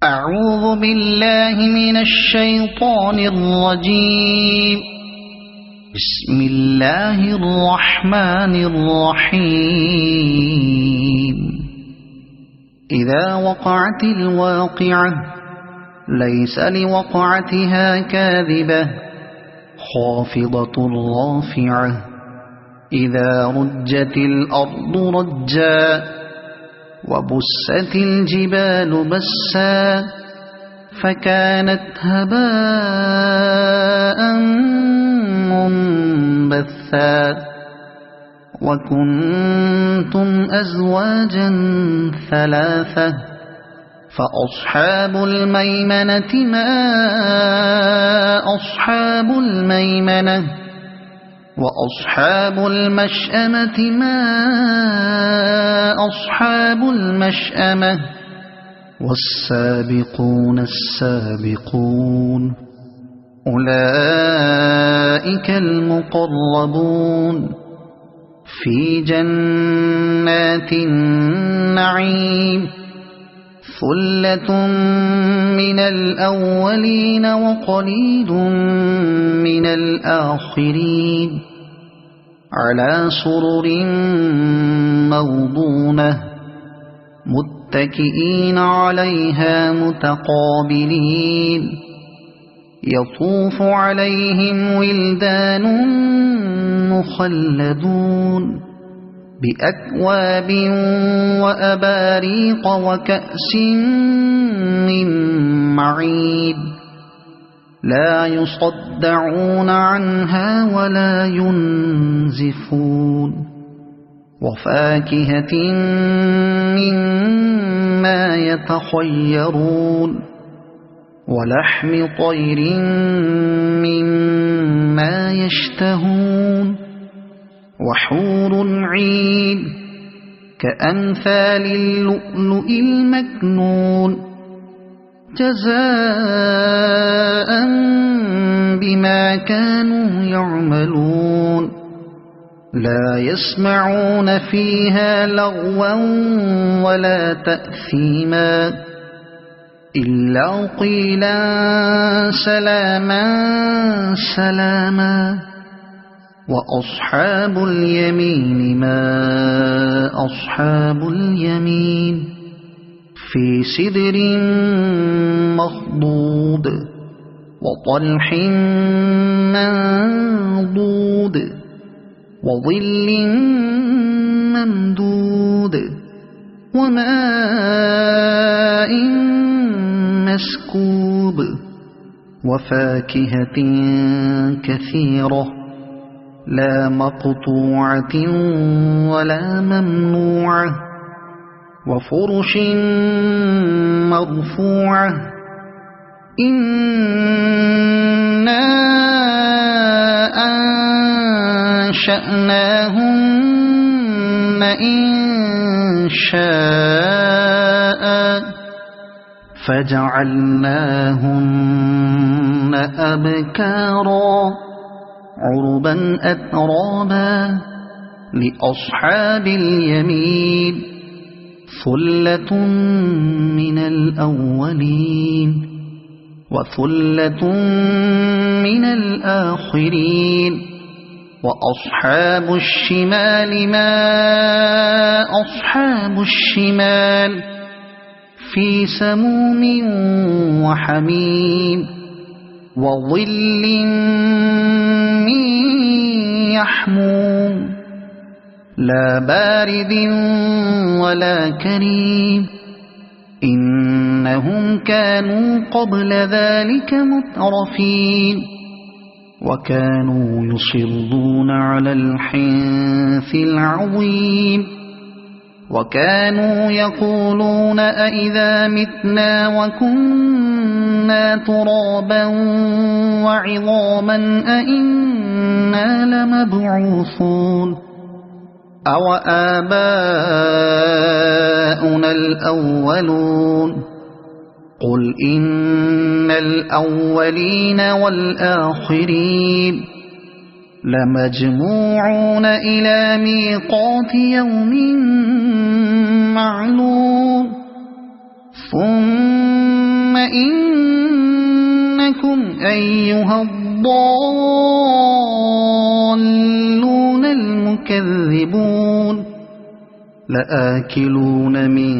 أعوذ بالله من الشيطان الرجيم. بسم الله الرحمن الرحيم. إذا وقعت الواقعة ليس لوقعتها كاذبة خافضة رافعة إذا رجت الأرض رجا وبست الجبال بسا فكانت هباء منبثا وكنتم أزواجا ثلاثة فأصحاب الميمنة ما أصحاب الميمنة وأصحاب المشأمة ما أصحاب المشأمة والسابقون السابقون أولئك المقربون في جنات النعيم ثلة من الأولين وقليل من الآخرين على سرر موضونة متكئين عليها متقابلين يطوف عليهم ولدان مخلدون بأكواب وأباريق وكأس من معين لا يصدعون عنها ولا ينزفون وفاكهة مما يتخيرون ولحم طير مما يشتهون وحور عين كأمثال اللؤلؤ المكنون جزاء بما كانوا يعملون لا يسمعون فيها لغوا ولا تأثيما إلا قيلا سلاما سلاما وأصحاب اليمين ما أصحاب اليمين في سدر مخضود وطلح منضود وظل ممدود وماء مسكوب وفاكهة كثيرة لا مقطوعة ولا ممنوعة وفرش مرفوعة إنا أنشأناهن إنشاء فجعلناهن أبكارا عربا أترابا لأصحاب اليمين ثلة من الأولين وثلة من الآخرين وأصحاب الشمال ما أصحاب الشمال في سموم وحميم وظل من يحموم لا بارد ولا كريم إنهم كانوا قبل ذلك مترفين وكانوا يصرون على الحنث العظيم وكانوا يقولون أئذا متنا وكنا ترابا وعظاما أئنا لمبعوثون أو آباؤنا الأولون قل إن الأولين والآخرين لمجموعون إلى ميقات يوم معلوم ثم إنكم أيها الضالون المكذبون لآكلون من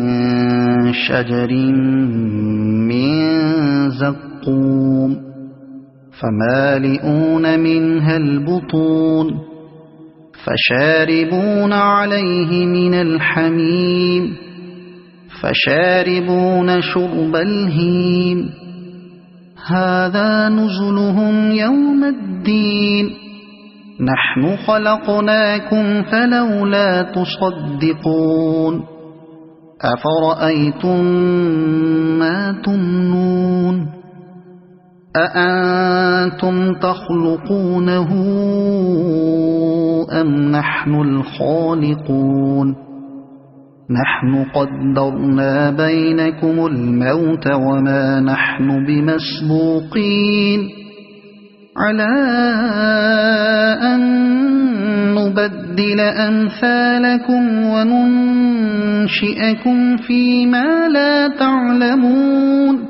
شجر من زقوم فمالئون منها البطون فشاربون عليه من الحميم فشاربون شرب الهيم هذا نزلهم يوم الدين نحن خلقناكم فلولا تصدقون أفرأيتم ما تمنون أأنتم تخلقونه أم نحن الخالقون نحن قدرنا بينكم الموت وما نحن بمسبوقين على أن نبدل أمثالكم وننشئكم فيما لا تعلمون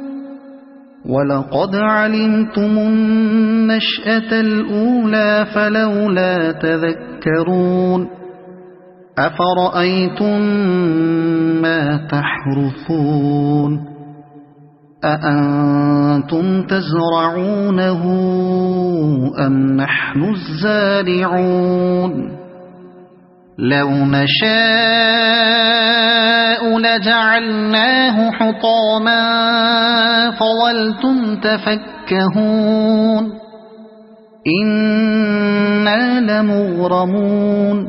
ولقد علمتم النشأة الأولى فلولا تذكرون أفرأيتم ما تحرثون أأنتم تزرعونه أم نحن الزارعون لو نشاء لجعلناه حطاما فظلتم تفكهون إنا لمغرمون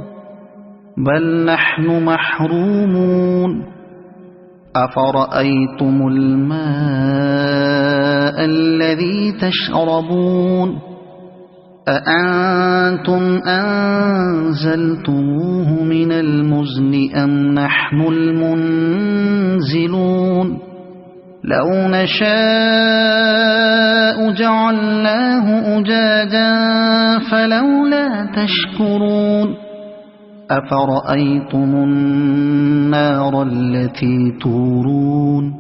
بل نحن محرومون أفرأيتم الماء الذي تشربون أأنتم أنزلتموه من المزن أم نحن المنزلون لو نشاء جعلناه أجاجا فلولا تشكرون أفرأيتم النار التي تورون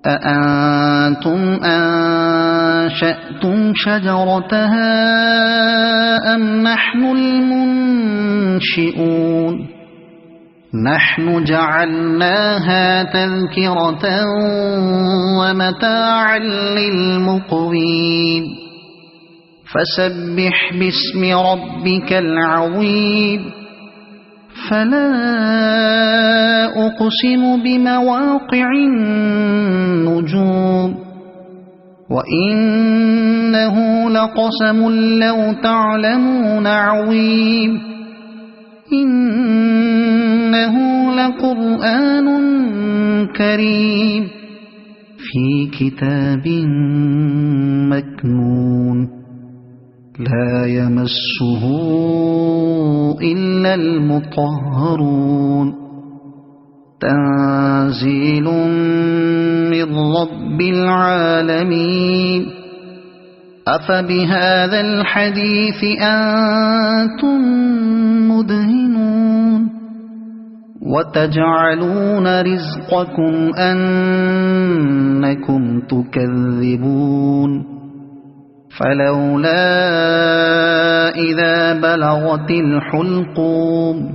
أأنتم أنشأتم شجرتها أم نحن المنشئون نحن جعلناها تذكرة ومتاعا للمقوين فسبح باسم ربك العظيم فلا أقسم بمواقع النجوم وإنه لقسم لو تعلمون عظيم إنه لقرآن كريم في كتاب مكنون لا يمسه إلا المطهرون تنزيل من رب العالمين أفبهذا الحديث أنتم مدهنون وتجعلون رزقكم أنكم تكذبون فلولا إذا بلغت الحلقوم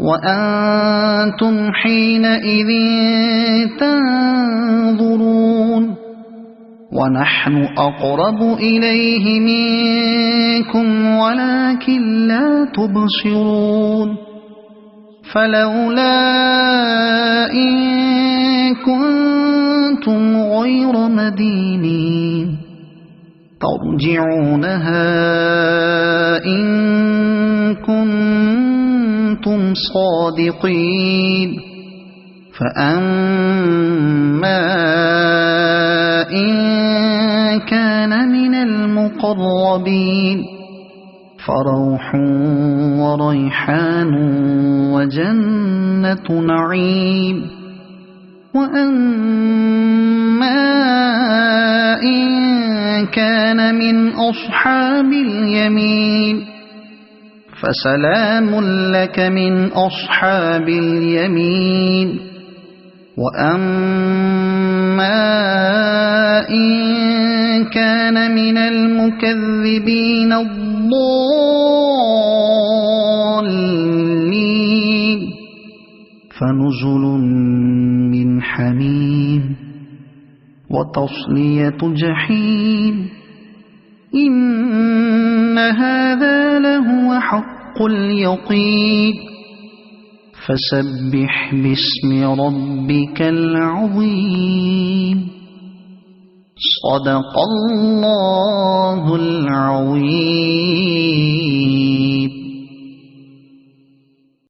وأنتم حينئذ تنظرون ونحن أقرب إليه منكم ولكن لا تبصرون فلولا إن كنتم غير مدينين ترجعونها إن كنتم صادقين فأما إن كان من المقربين فروح وريحان وجنة نعيم وأما إن كان من أصحاب اليمين فسلام لك من أصحاب اليمين وأما إن كان من المكذبين الضالين فنزل من حميم وتصلية جحيم إن هذا لهو حق اليقين فسبح باسم ربك العظيم صدق الله العظيم.